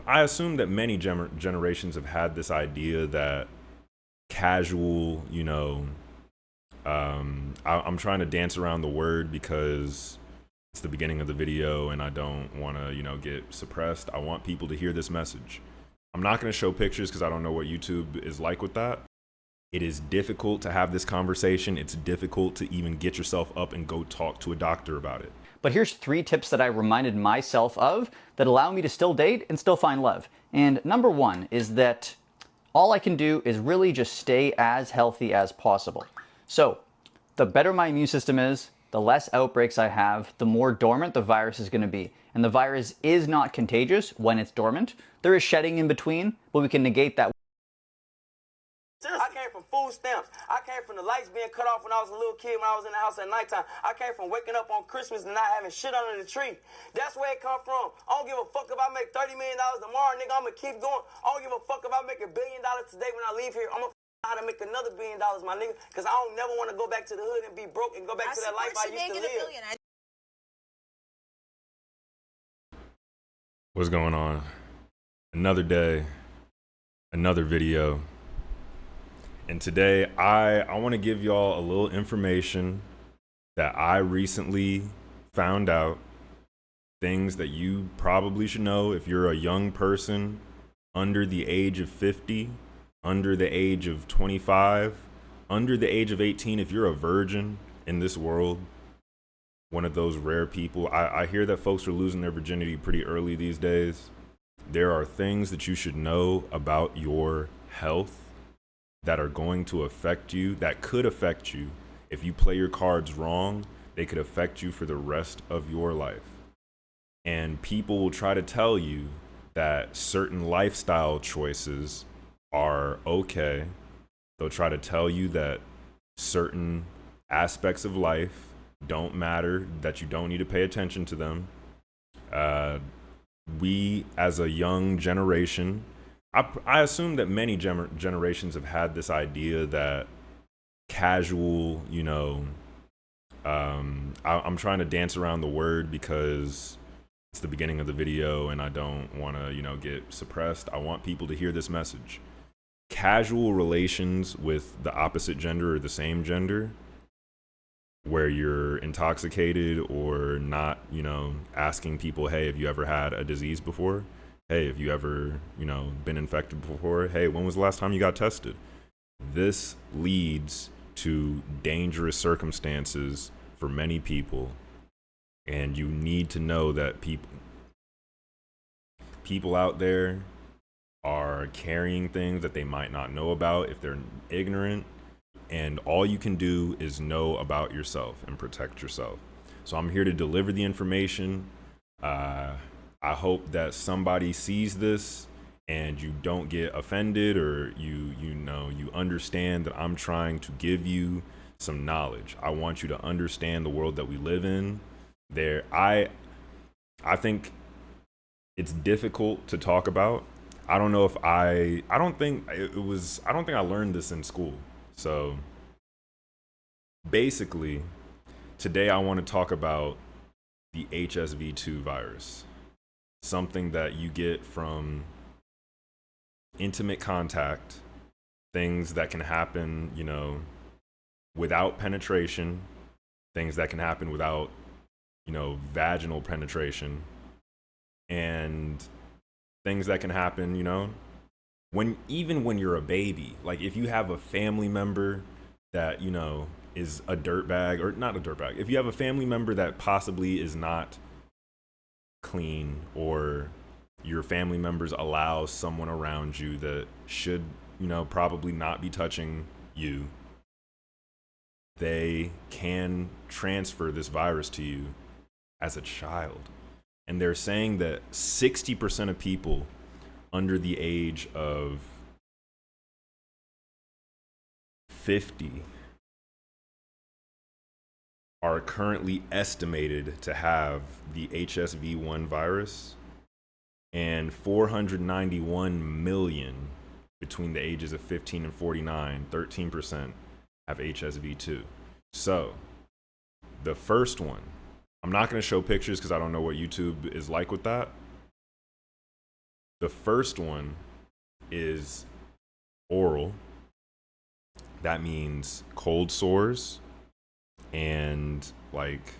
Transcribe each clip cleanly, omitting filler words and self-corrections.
I assume that many generations have had this idea that casual, I'm trying to dance around the word because it's the beginning of the video and I don't want to, get suppressed. I want people to hear this message. I'm not going to show pictures because I don't know what YouTube is like with that. It is difficult to have this conversation. It's difficult to even get yourself up and go talk to a doctor about it. But here's 3 tips that I reminded myself of that allow me to still date and still find love. And number 1 is that all I can do is really just stay as healthy as possible. So the better my immune system is, the less outbreaks I have, the more dormant the virus is going to be. And the virus is not contagious when it's dormant. There is shedding in between, but we can negate that. I came from food stamps. I came from the lights being cut off when I was a little kid, when I was in the house at nighttime. I came from waking up on Christmas and not having shit under the tree. That's where it come from. I don't give a fuck if I make $30 million tomorrow, nigga. I'm gonna keep going. I don't give a fuck if I make $1 billion today when I leave here. I'm gonna how to make another $1 billion, my nigga, because I don't never want to go back to the hood and be broke and go back to that life I used to live. What's going on? Another day, another video. And today I want to give y'all a little information that I recently found out. Things that you probably should know if you're a young person under the age of 50, under the age of 25, under the age of 18, if you're a virgin in this world, one of those rare people. I hear that folks are losing their virginity pretty early these days. There are things that you should know about your health that are going to affect you, that could affect you. If you play your cards wrong, they could affect you for the rest of your life. And people will try to tell you that certain lifestyle choices are okay. They'll try to tell you that certain aspects of life don't matter, that you don't need to pay attention to them. We, as a young generation, I assume that many generations have had this idea that casual, I'm trying to dance around the word because it's the beginning of the video and I don't want to, get suppressed. I want people to hear this message. Casual relations with the opposite gender or the same gender, where you're intoxicated or not, asking people, hey, have you ever had a disease before? Hey, have you ever, been infected before? Hey, when was the last time you got tested? This leads to dangerous circumstances for many people. And you need to know that people out there are carrying things that they might not know about if they're ignorant. And all you can do is know about yourself and protect yourself. So I'm here to deliver the information. I hope that somebody sees this and you don't get offended, or you understand that I'm trying to give you some knowledge. I want you to understand the world that we live in. I think it's difficult to talk about. I don't know if I don't think I learned this in school. So basically, today I want to talk about the HSV-2 virus. Something that you get from intimate contact, things that can happen, without penetration, things that can happen without, vaginal penetration, and things that can happen, even when you're a baby. Like if you have a family member that, is a dirtbag, or not a dirtbag, if you have a family member that possibly is not clean, or your family members allow someone around you that should, probably not be touching you, they can transfer this virus to you as a child. And they're saying that 60% of people under the age of 50 are currently estimated to have the HSV-1 virus, and 491 million between the ages of 15 and 49, 13%, have HSV-2. So the first one, I'm not going to show pictures because I don't know what YouTube is like with that. The first one is oral. That means cold sores and like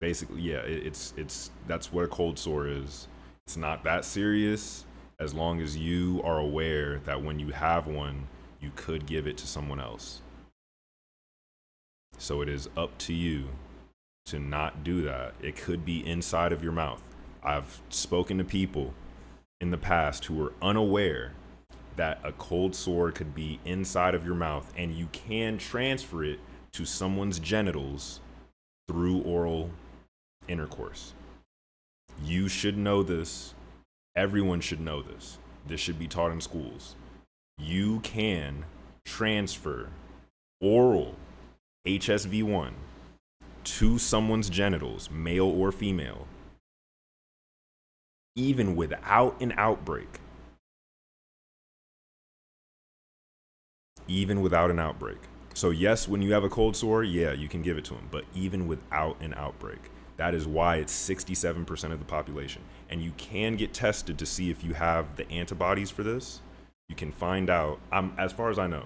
basically, yeah, it's that's what a cold sore is. It's not that serious as long as you are aware that when you have one, you could give it to someone else. So it is up to you to not do that. It could be inside of your mouth. I've spoken to people in the past who were unaware that a cold sore could be inside of your mouth, and you can transfer it to someone's genitals through oral intercourse. You should know this. Everyone should know this. This should be taught in schools. You can transfer oral HSV-1 to someone's genitals, male or female, even without an outbreak. Even without an outbreak. So yes, when you have a cold sore, yeah, you can give it to them, but even without an outbreak. That is why it's 67% of the population. And you can get tested to see if you have the antibodies for this. You can find out, as far as I know.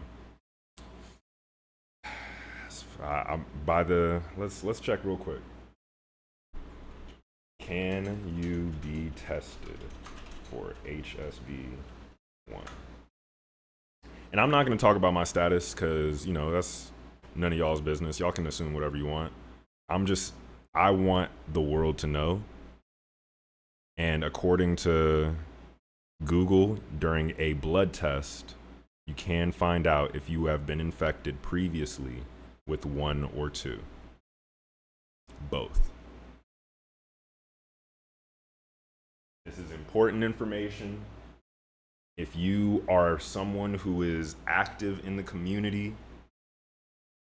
Let's check real quick. Can you be tested for HSV-1? And I'm not going to talk about my status because, that's none of y'all's business. Y'all can assume whatever you want. I want the world to know. And according to Google, during a blood test, you can find out if you have been infected previously with one or two. Both. This is important information. If you are someone who is active in the community,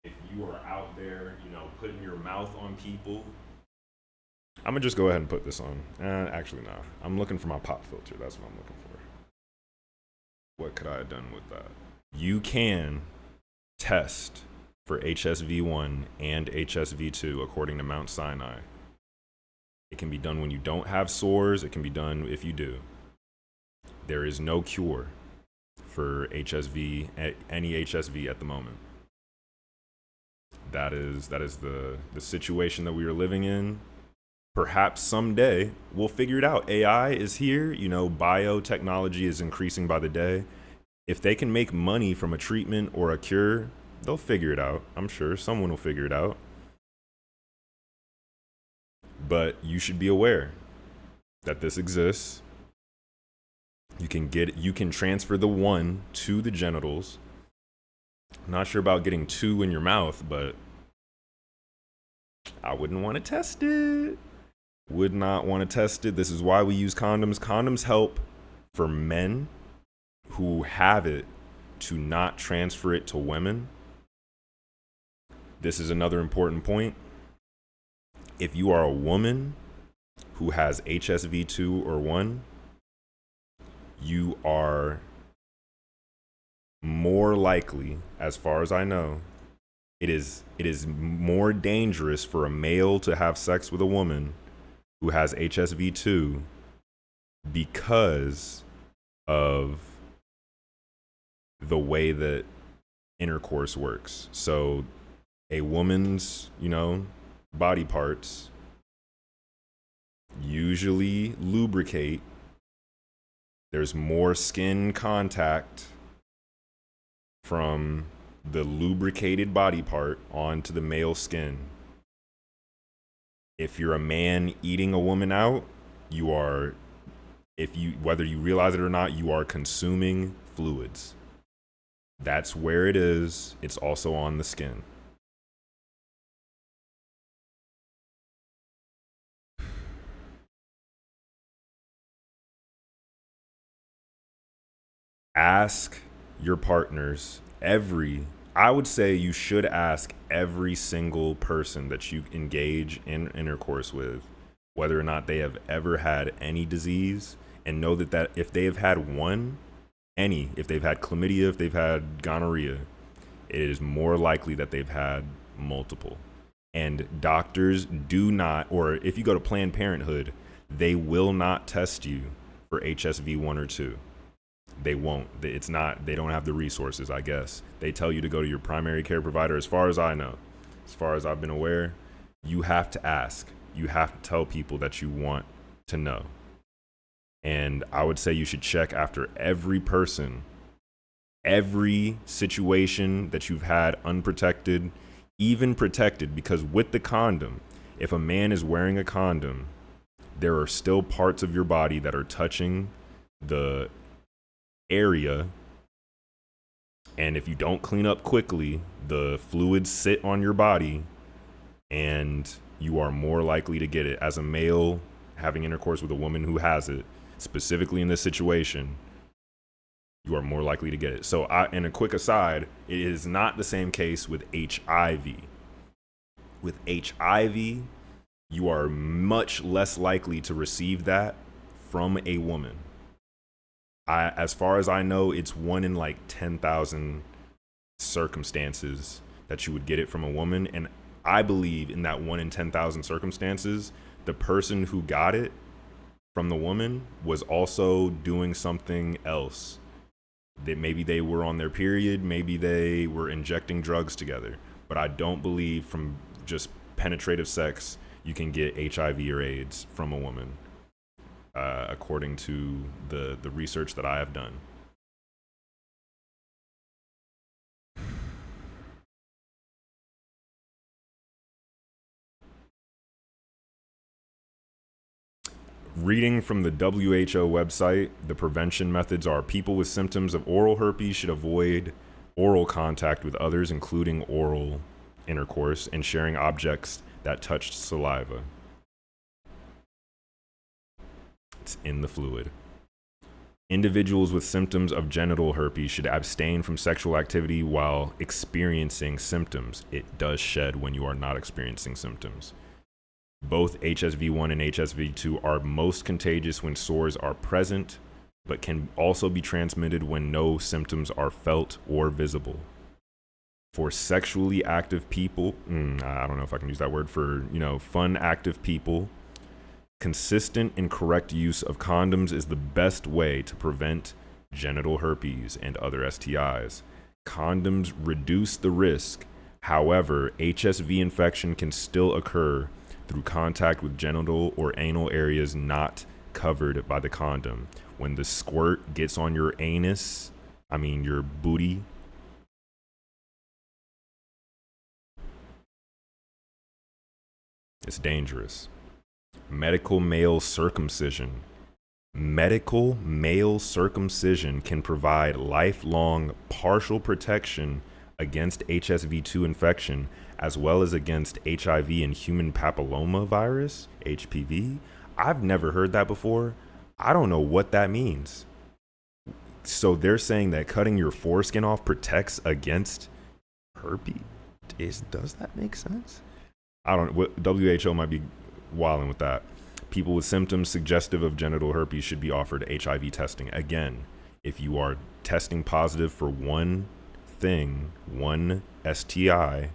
if you are out there, putting your mouth on people, I'm gonna just go ahead and put this on. Actually, nah. I'm looking for my pop filter. That's what I'm looking for. What could I have done with that? You can test for HSV-1 and HSV-2 according to Mount Sinai. It can be done when you don't have sores. It can be done if you do. There is no cure for HSV, any HSV at the moment. That is the situation that we are living in. Perhaps someday we'll figure it out. AI is here. Biotechnology is increasing by the day. If they can make money from a treatment or a cure, they'll figure it out. I'm sure someone will figure it out. But you should be aware that this exists. You can transfer the one to the genitals. I'm not sure about getting two in your mouth, but I wouldn't want to test it. Would not want to test it. This is why we use condoms. Condoms help for men who have it to not transfer it to women. This is another important point. If you are a woman who has HSV-2 or 1, you are more likely, as far as I know, it is more dangerous for a male to have sex with a woman who has HSV-2 because of the way that intercourse works. So a woman's, body parts usually lubricate. There's more skin contact from the lubricated body part onto the male skin. If you're a man eating a woman out, whether you realize it or not, you are consuming fluids. That's where it is. It's also on the skin. Ask your partners I would say you should ask every single person that you engage in intercourse with whether or not they have ever had any disease, and know that if they have had if they've had chlamydia, if they've had gonorrhea, it is more likely that they've had multiple. And doctors do not, or if you go to Planned Parenthood, they will not test you for HSV-1 or 2. They won't. It's not, they don't have the resources, I guess. They tell you to go to your primary care provider. As far as I know, as far as I've been aware, you have to ask. You have to tell people that you want to know. And I would say you should check after every person, every situation that you've had unprotected, even protected, because with the condom, if a man is wearing a condom, there are still parts of your body that are touching the area, and if you don't clean up quickly, the fluids sit on your body and you are more likely to get it. As a male having intercourse with a woman who has it, specifically in this situation, you are more likely to get it. So and a quick aside, it is not the same case with HIV. With HIV, you are much less likely to receive that from a woman. As far as I know, it's 1 in like 10,000 circumstances that you would get it from a woman. And I believe in that 1 in 10,000 circumstances, the person who got it from the woman was also doing something else. That maybe they were on their period, maybe they were injecting drugs together. But I don't believe from just penetrative sex, you can get HIV or AIDS from a woman. According to the research that I have done. Reading from the WHO website, the prevention methods are: people with symptoms of oral herpes should avoid oral contact with others, including oral intercourse, and sharing objects that touched saliva. It's in the fluid. Individuals with symptoms of genital herpes should abstain from sexual activity while experiencing symptoms. It does shed when you are not experiencing symptoms. Both HSV-1 and HSV-2 are most contagious when sores are present, but can also be transmitted when no symptoms are felt or visible. For sexually active people, I don't know if I can use that word, for, fun, active people, consistent and correct use of condoms is the best way to prevent genital herpes and other STIs. Condoms reduce the risk. However, HSV infection can still occur through contact with genital or anal areas not covered by the condom. When the squirt gets on your anus, your booty, it's dangerous. Medical male circumcision. Medical male circumcision can provide lifelong partial protection against HSV-2 infection, as well as against HIV and human papilloma virus, HPV. I've never heard that before. I don't know what that means. So they're saying that cutting your foreskin off protects against herpes. Does that make sense? I don't know. WHO might be wilding with that. People with symptoms suggestive of genital herpes should be offered HIV testing. Again, if you are testing positive for one thing, one STI,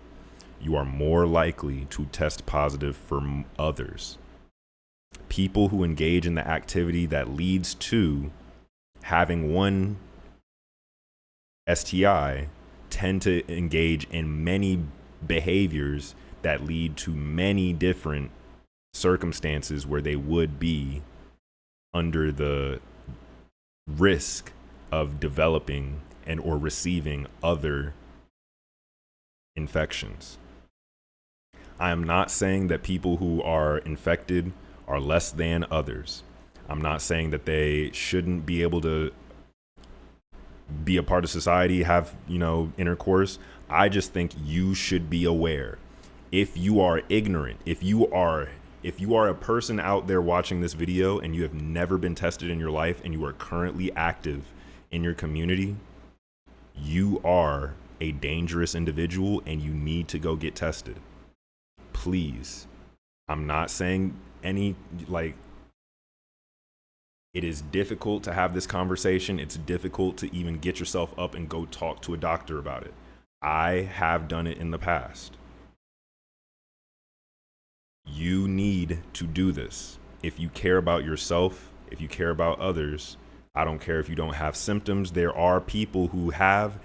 you are more likely to test positive for others. People who engage in the activity that leads to having one STI tend to engage in many behaviors that lead to many different circumstances where they would be under the risk of developing and or receiving other infections. I am not saying that people who are infected are less than others. I'm not saying that they shouldn't be able to be a part of society, have, intercourse. I just think you should be aware. If you are ignorant, if you are a person out there watching this video and you have never been tested in your life and you are currently active in your community, you are a dangerous individual and you need to go get tested. Please. I'm not saying it is difficult to have this conversation. It's difficult to even get yourself up and go talk to a doctor about it. I have done it in the past. You need to do this. If you care about yourself if you care about others, I don't care if you don't have symptoms. There are people who have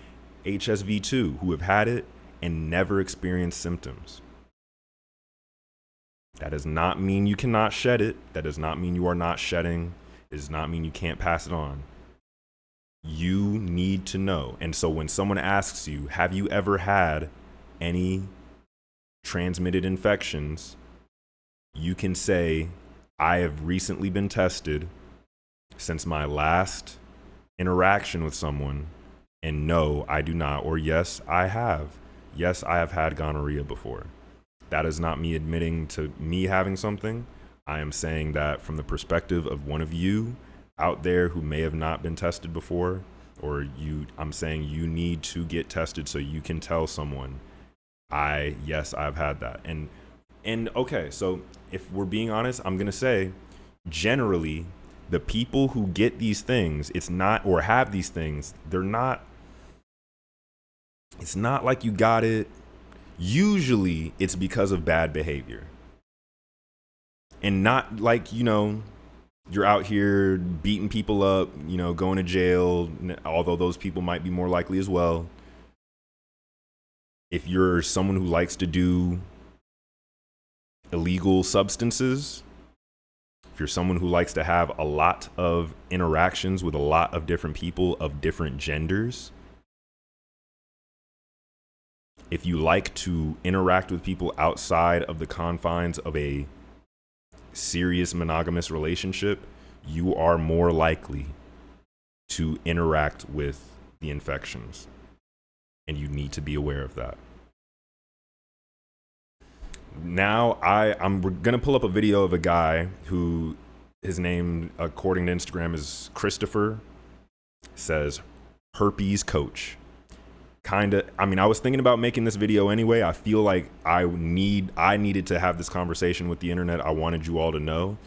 HSV-2 who have had it and never experienced symptoms. That does not mean you cannot shed it. That does not mean you are not shedding. It does not mean you can't pass it on. You need to know. And so when someone asks you, have you ever had any transmitted infections, you can say, I have recently been tested since my last interaction with someone, and no, I do not, or yes, I have. Yes, I have had gonorrhea before. That is not me admitting to me having something. I am saying that from the perspective of one of you out there who may have not been tested before, or I'm saying you need to get tested so you can tell someone, yes, I've had that. And okay, so if we're being honest, I'm going to say generally the people who get these things, or have these things, it's not like you got it. Usually it's because of bad behavior. And not like, you're out here beating people up, going to jail, although those people might be more likely as well. If you're someone who likes to do illegal substances, if you're someone who likes to have a lot of interactions with a lot of different people of different genders, if you like to interact with people outside of the confines of a serious monogamous relationship, you are more likely to interact with the infections. And you need to be aware of that. Now, I'm going to pull up a video of a guy who, his name, according to Instagram, is Christopher, says herpes coach. I was thinking about making this video anyway. I feel like I needed to have this conversation with the internet. I wanted you all to know,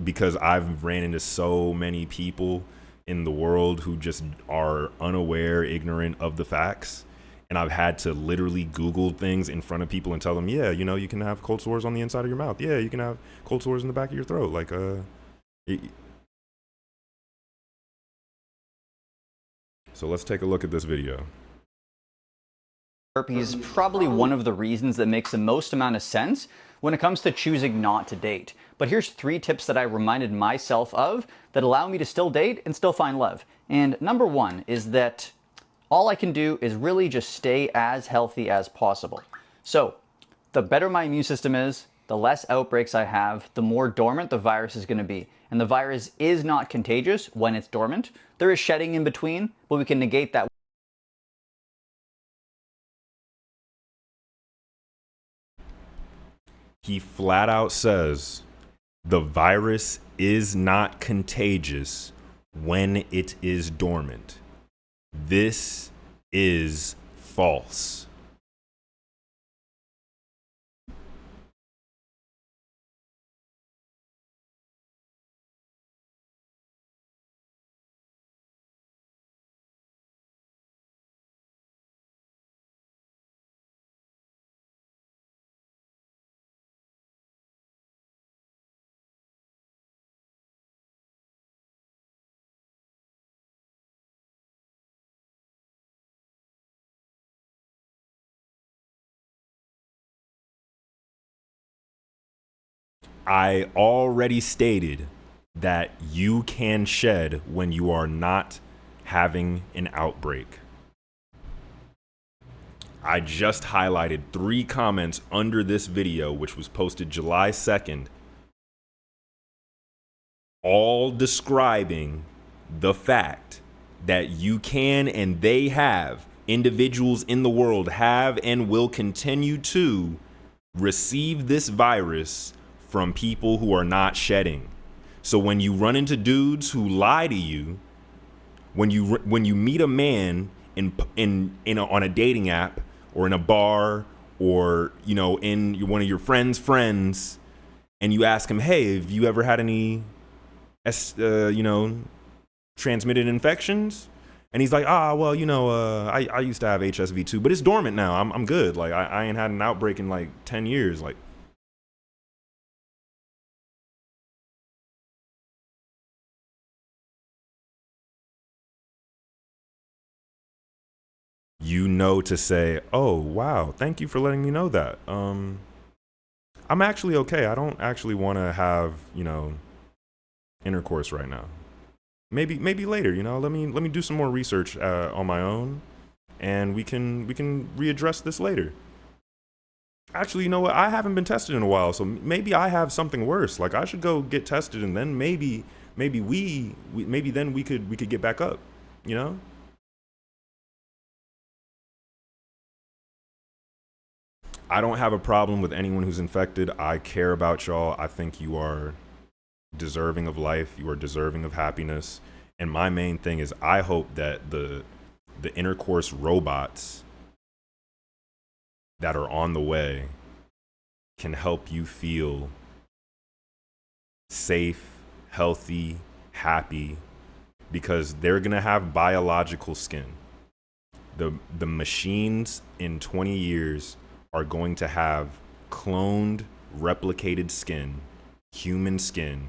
because I've ran into so many people in the world who just are unaware, ignorant of the facts. And I've had to literally Google things in front of people and tell them, yeah, you can have cold sores on the inside of your mouth. Yeah, you can have cold sores in the back of your throat. So let's take a look at this video. Herpes is probably one of the reasons that makes the most amount of sense when it comes to choosing not to date. But here's 3 tips that I reminded myself of that allow me to still date and still find love. And number 1 is that all I can do is really just stay as healthy as possible. So the better my immune system is, the less outbreaks I have, the more dormant the virus is going to be. And the virus is not contagious when it's dormant. There is shedding in between, but we can negate that. He flat out says the virus is not contagious when it is dormant. This is false. I already stated that you can shed when you are not having an outbreak. I just highlighted 3 comments under this video, which was posted July 2nd, all describing the fact that you can and they have, individuals in the world have and will continue to receive this virus from people who are not shedding. So when you run into dudes who lie to you, when you meet a man on a dating app or in a bar or in one of your friends' friends, and you ask him, hey, have you ever had any transmitted infections? And he's like, I used to have HSV-2, but it's dormant now. I'm good. Like I ain't had an outbreak in like 10 years. Like, you know to say, oh, wow, thank you for letting me know that. I'm actually okay. I don't actually want to have, intercourse right now. Maybe later, let me do some more research on my own, and we can readdress this later. Actually, you know what? I haven't been tested in a while, so maybe I have something worse. Like, I should go get tested, and then maybe then we could get back up, you know? I don't have a problem with anyone who's infected. I care about y'all. I think you are deserving of life. You are deserving of happiness. And my main thing is I hope that the intercourse robots that are on the way can help you feel safe, healthy, happy, because they're going to have biological skin. The machines in 20 years are going to have cloned, replicated skin, human skin.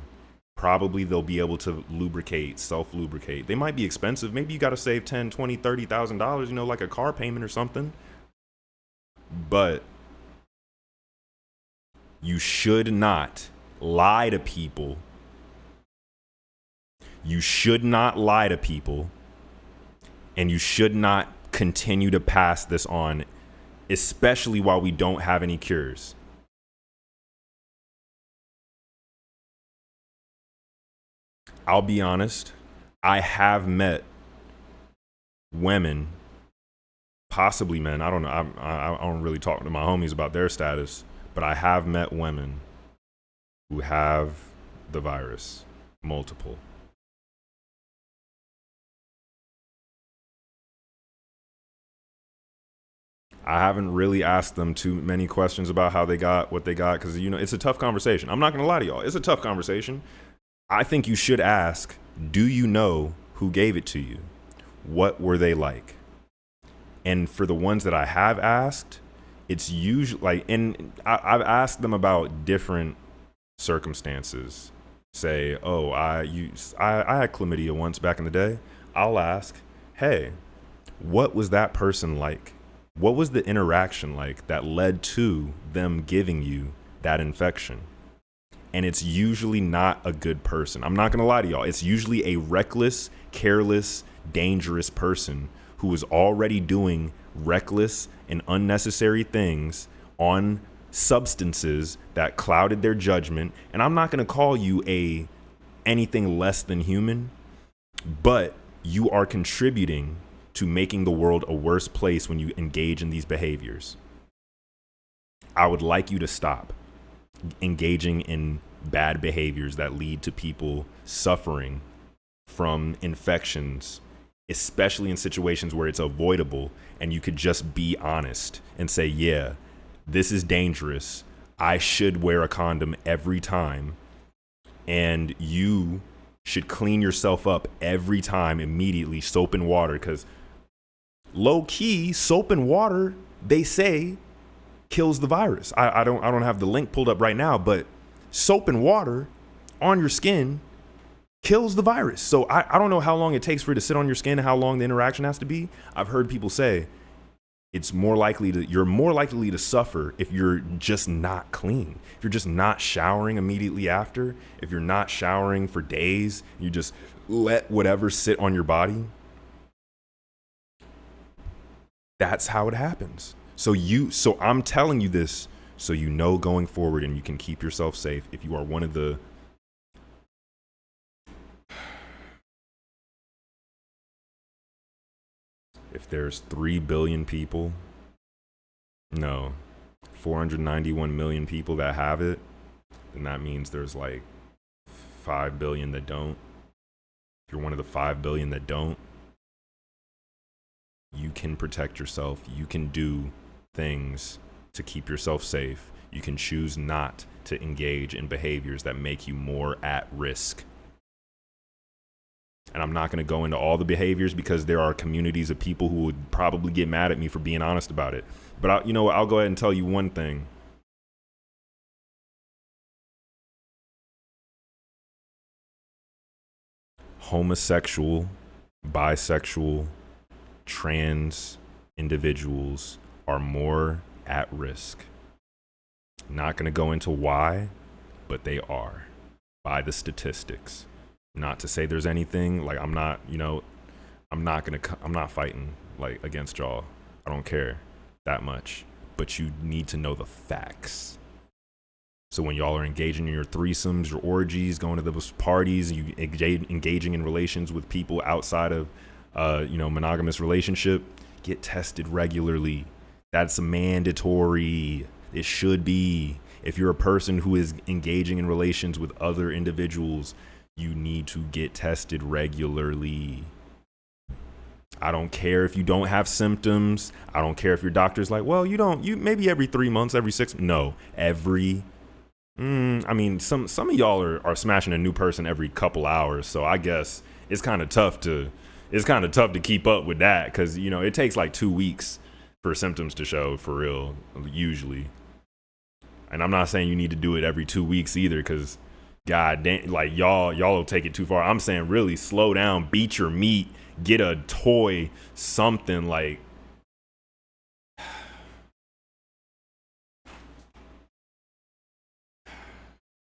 Probably they'll be able to lubricate, self-lubricate. They might be expensive. Maybe you got to save $10, $20, $30,000, like a car payment or something. But you should not lie to people. You should not lie to people. And you should not continue to pass this on, especially while we don't have any cures. I'll be honest, I have met women, possibly men. I don't know. I don't really talk to my homies about their status, but I have met women who have the virus, multiple. I haven't really asked them too many questions about how they got what they got, because, it's a tough conversation. I'm not going to lie to y'all. It's a tough conversation. I think you should ask, do you know who gave it to you? What were they like? And for the ones that I have asked, it's usually like, and I've asked them about different circumstances. Say, oh, I had chlamydia once back in the day. I'll ask, hey, what was that person like? What was the interaction like that led to them giving you that infection? And it's usually not a good person. I'm not going to lie to y'all. It's usually a reckless, careless, dangerous person who is already doing reckless and unnecessary things on substances that clouded their judgment. And I'm not going to call you anything less than human, but you are contributing to making the world a worse place when you engage in these behaviors. I would like you to stop engaging in bad behaviors that lead to people suffering from infections, especially in situations where it's avoidable and you could just be honest and say, yeah, this is dangerous. I should wear a condom every time. And you should clean yourself up every time immediately, soap and water, because low key, soap and water, they say, kills the virus. I don't have the link pulled up right now, but soap and water on your skin kills the virus. So I don't know how long it takes for it to sit on your skin and how long the interaction has to be. I've heard people say you're more likely to suffer if you're just not clean. If you're just not showering immediately after, if you're not showering for days, you just let whatever sit on your body. That's how it happens. So I'm telling you this so you know going forward, and you can keep yourself safe. If you are one of the if there's 3 billion people, no, 491 million people that have it, then that means there's like 5 billion that don't. If you're one of the 5 billion that don't, you can protect yourself. You can do things to keep yourself safe. You can choose not to engage in behaviors that make you more at risk. And I'm not going to go into all the behaviors because there are communities of people who would probably get mad at me for being honest about it. But I'll go ahead and tell you one thing. Homosexual, bisexual, trans, individuals are more at risk. Not going to go into why, but they are by the statistics. Not to say there's anything like I'm not fighting like against y'all. I don't care that much, but you need to know the facts. So when y'all are engaging in your threesomes, your orgies, going to those parties, you engaging in relations with people outside of monogamous relationship, get tested regularly. That's mandatory. It should be. If you're a person who is engaging in relations with other individuals, you need to get tested regularly. I don't care if you don't have symptoms. I don't care if your doctor's like, well, you maybe every 3 months, every 6. No, every. I mean, some of y'all are smashing a new person every couple hours. So I guess it's kind of tough to keep up with that. Cause it takes like 2 weeks for symptoms to show for real, usually. And I'm not saying you need to do it every 2 weeks either. Cause God damn, like y'all will take it too far. I'm saying really slow down, beat your meat, get a toy, something like.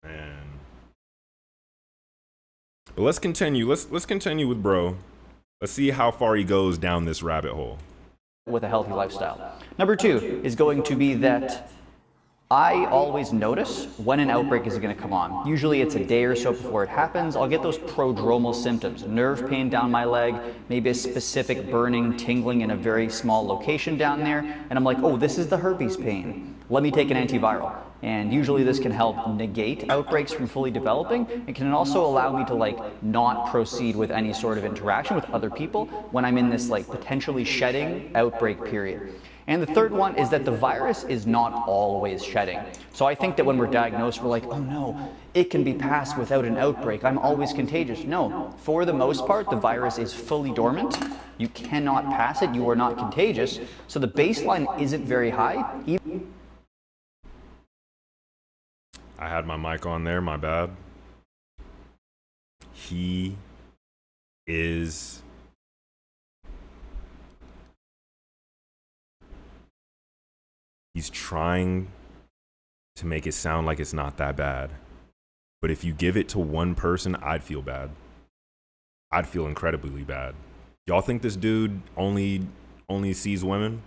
Man. But let's continue. Let's continue with bro. Let's see how far he goes down this rabbit hole. With a healthy lifestyle. Number 2 is going to be that I always notice when an outbreak is going to come on. Usually it's a day or so before it happens. I'll get those prodromal symptoms, nerve pain down my leg, maybe a specific burning, tingling in a very small location down there. And I'm like, oh, this is the herpes pain. Let me take an antiviral. And usually this can help negate outbreaks from fully developing. It can also allow me to not proceed with any sort of interaction with other people when I'm in this potentially shedding outbreak period. And the third one is that the virus is not always shedding. So I think that when we're diagnosed, we're like, oh no, it can be passed without an outbreak. I'm always contagious. No, for the most part, the virus is fully dormant. You cannot pass it. You are not contagious. So the baseline isn't very high. I had my mic on there, my bad. He's trying to make it sound like it's not that bad. But if you give it to one person, I'd feel bad. I'd feel incredibly bad. Y'all think this dude only sees women?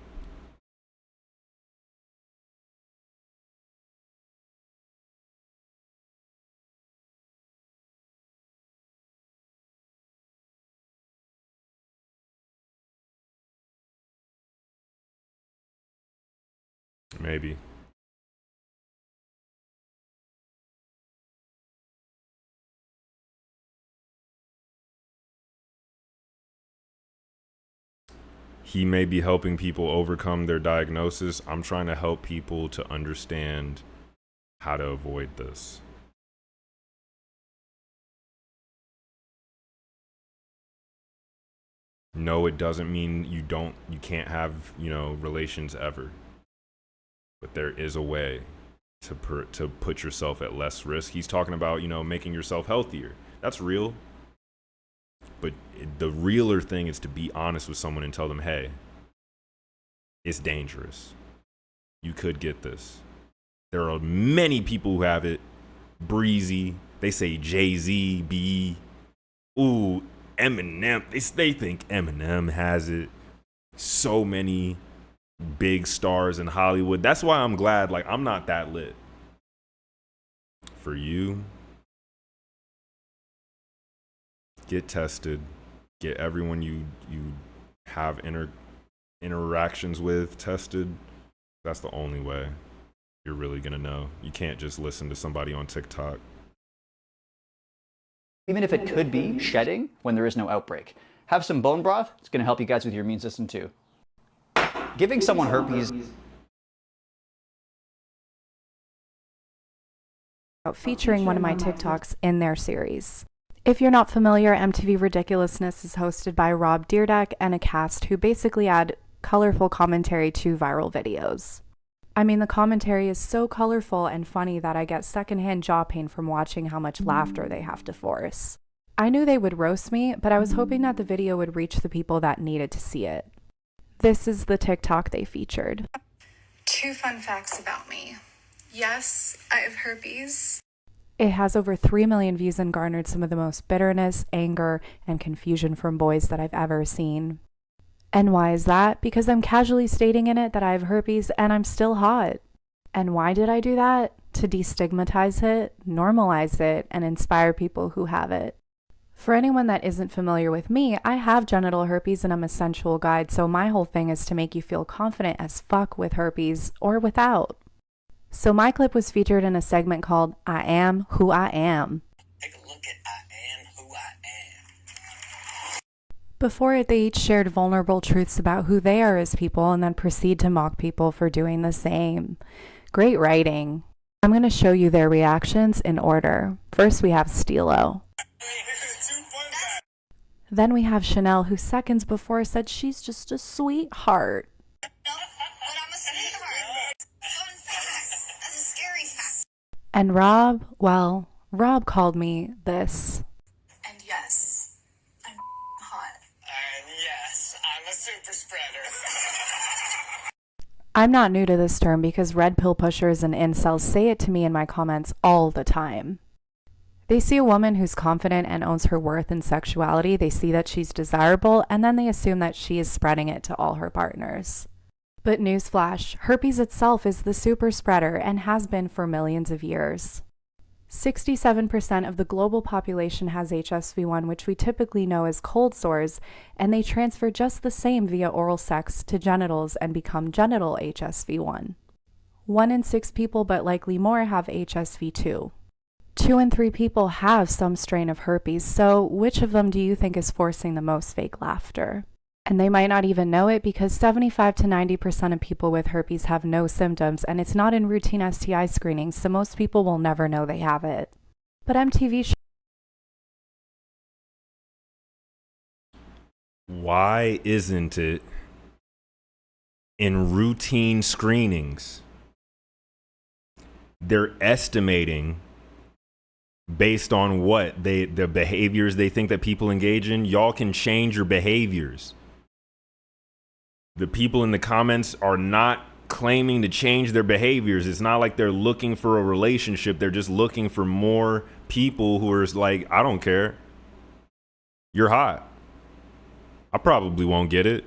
Maybe. He may be helping people overcome their diagnosis. I'm trying to help people to understand how to avoid this. No, it doesn't mean you can't have, relations ever. But there is a way to put yourself at less risk. He's talking about, making yourself healthier. That's real. But the realer thing is to be honest with someone and tell them, hey, it's dangerous. You could get this. There are many people who have it. Breezy. They say Jay-Z, B. Ooh, Eminem. They think Eminem has it. So many big stars in Hollywood. That's why I'm glad, I'm not that lit. For you, get tested. Get everyone you have interactions with tested. That's the only way you're really gonna know. You can't just listen to somebody on TikTok. Even if it could be shedding when there is no outbreak. Have some bone broth. It's going to help you guys with your immune system too. Giving someone herpes. Featuring one of my TikToks in their series. If you're not familiar, MTV Ridiculousness is hosted by Rob Dyrdek and a cast who basically add colorful commentary to viral videos. I mean, the commentary is so colorful and funny that I get secondhand jaw pain from watching how much laughter they have to force. I knew they would roast me, but I was hoping that the video would reach the people that needed to see it. This is the TikTok they featured. 2 fun facts about me. Yes, I have herpes. It has over 3 million views and garnered some of the most bitterness, anger, and confusion from boys that I've ever seen. And why is that? Because I'm casually stating in it that I have herpes and I'm still hot. And why did I do that? To destigmatize it, normalize it, and inspire people who have it. For anyone that isn't familiar with me, I have genital herpes and I'm a sensual guide, so my whole thing is to make you feel confident as fuck with herpes or without. So my clip was featured in a segment called I Am Who I Am. Take a look at I am who I am. Before it, they each shared vulnerable truths about who they are as people and then proceed to mock people for doing the same. Great writing. I'm going to show you their reactions in order. First we have Stilo. Then we have Chanel, who seconds before said she's just a sweetheart. But I'm a sweetheart. Fun fact. That's a scary fact. And Rob, well, Rob called me this. And yes, I'm hot. And yes, I'm a super spreader. I'm not new to this term because red pill pushers and incels say it to me in my comments all the time. They see a woman who's confident and owns her worth and sexuality, they see that she's desirable, and then they assume that she is spreading it to all her partners. But newsflash, herpes itself is the super spreader and has been for millions of years. 67% of the global population has HSV-1, which we typically know as cold sores, and they transfer just the same via oral sex to genitals and become genital HSV-1. 1 in 6 people, but likely more, have HSV-2. 2 in 3 people have some strain of herpes, so which of them do you think is forcing the most fake laughter? And they might not even know it because 75 to 90% of people with herpes have no symptoms, and it's not in routine STI screenings, so most people will never know they have it. But MTV Why isn't it in routine screenings? They're estimating based on what the behaviors they think that people engage in. Y'all can change your behaviors. The people in the comments are not claiming to change their behaviors. It's not like they're looking for a relationship. They're just looking for more people who are like, I don't care. You're hot. I probably won't get it.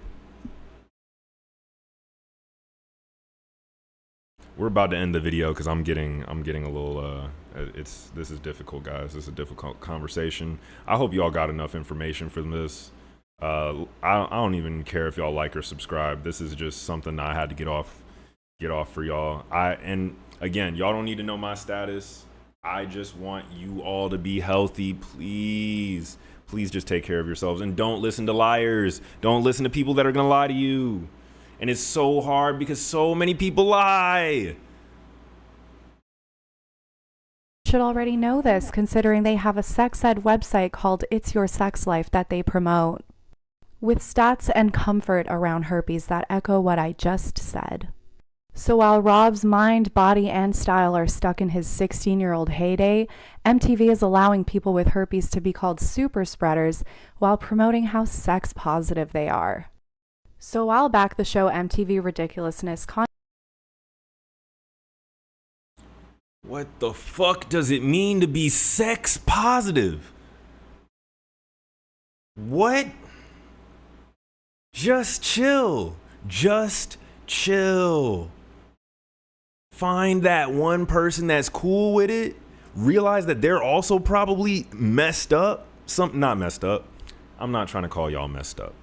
We're about to end the video because I'm getting a little this is difficult, guys. This is a difficult conversation. I hope y'all got enough information from this. I don't even care if y'all like or subscribe. This is just something I had to get off for y'all. And again, y'all don't need to know my status. I just want you all to be healthy. Please just take care of yourselves and don't listen to liars. Don't listen to people that are gonna lie to you. And it's so hard because so many people lie. should already know this, considering they have a sex ed website called It's Your Sex Life that they promote, with stats and comfort around herpes that echo what I just said. So while Rob's mind, body, and style are stuck in his 16-year-old heyday, MTV is allowing people with herpes to be called super spreaders while promoting how sex positive they are. So while back the show MTV Ridiculousness What the fuck does it mean to be sex positive? What? Just chill. Just chill. Find that one person that's cool with it. Realize that they're also probably messed up. Not messed up. I'm not trying to call y'all messed up.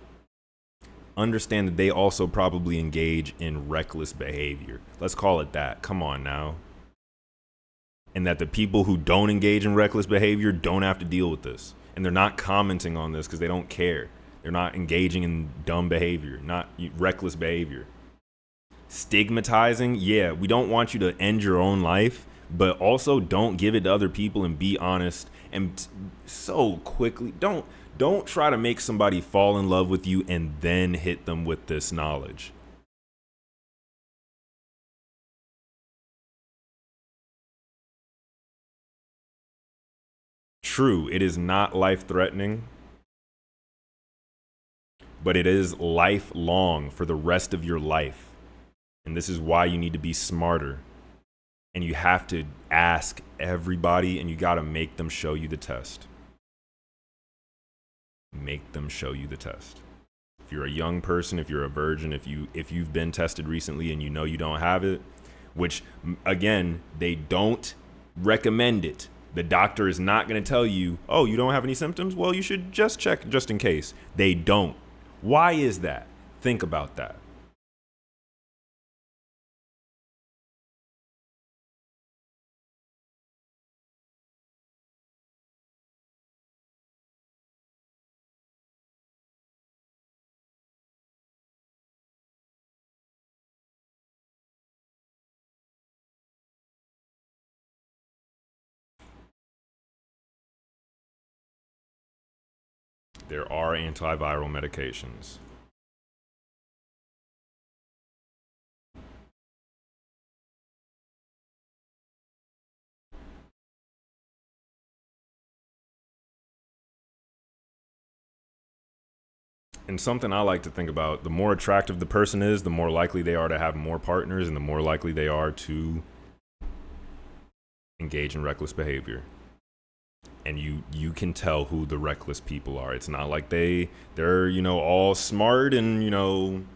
Understand that they also probably engage in reckless behavior. Let's call it that. Come on now. And that the people who don't engage in reckless behavior don't have to deal with this. And they're not commenting on this because they don't care. They're not engaging in dumb behavior, not reckless behavior. Stigmatizing, yeah, we don't want you to end your own life, but also don't give it to other people and be honest. And so quickly, don't try to make somebody fall in love with you and then hit them with this knowledge. True, it is not life-threatening, but it is lifelong for the rest of your life. And this is why you need to be smarter. And you have to ask everybody, and you got to make them show you the test. Make them show you the test. If you're a young person, if you're a virgin, if you've been tested recently and you know you don't have it, which again, they don't recommend it. The doctor is not going to tell you, oh, you don't have any symptoms? Well, you should just check just in case. They don't. Why is that? Think about that. There are antiviral medications. And something I like to think about, the more attractive the person is, the more likely they are to have more partners and the more likely they are to engage in reckless behavior. And you can tell who the reckless people are. It's not like they're all smart and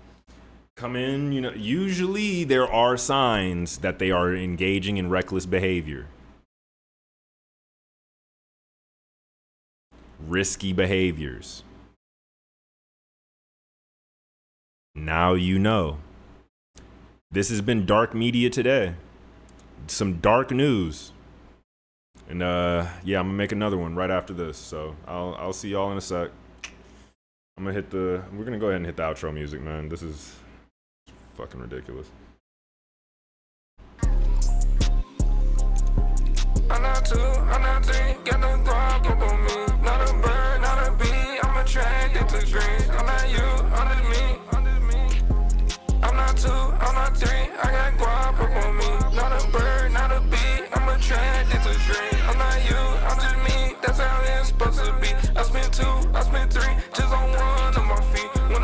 come in, usually there are signs that they are engaging in reckless behavior. Risky behaviors. Now you know. This has been dark media today. Some dark news. And yeah, I'm gonna make another one right after this. So I'll see y'all in a sec. We're gonna go ahead and hit the outro music, man. This is fucking ridiculous. I'm not two, I'm not three, get the guap up on me. Not a bird, not a bee, I'm attracted to dreams. I'm not you, I'm just me.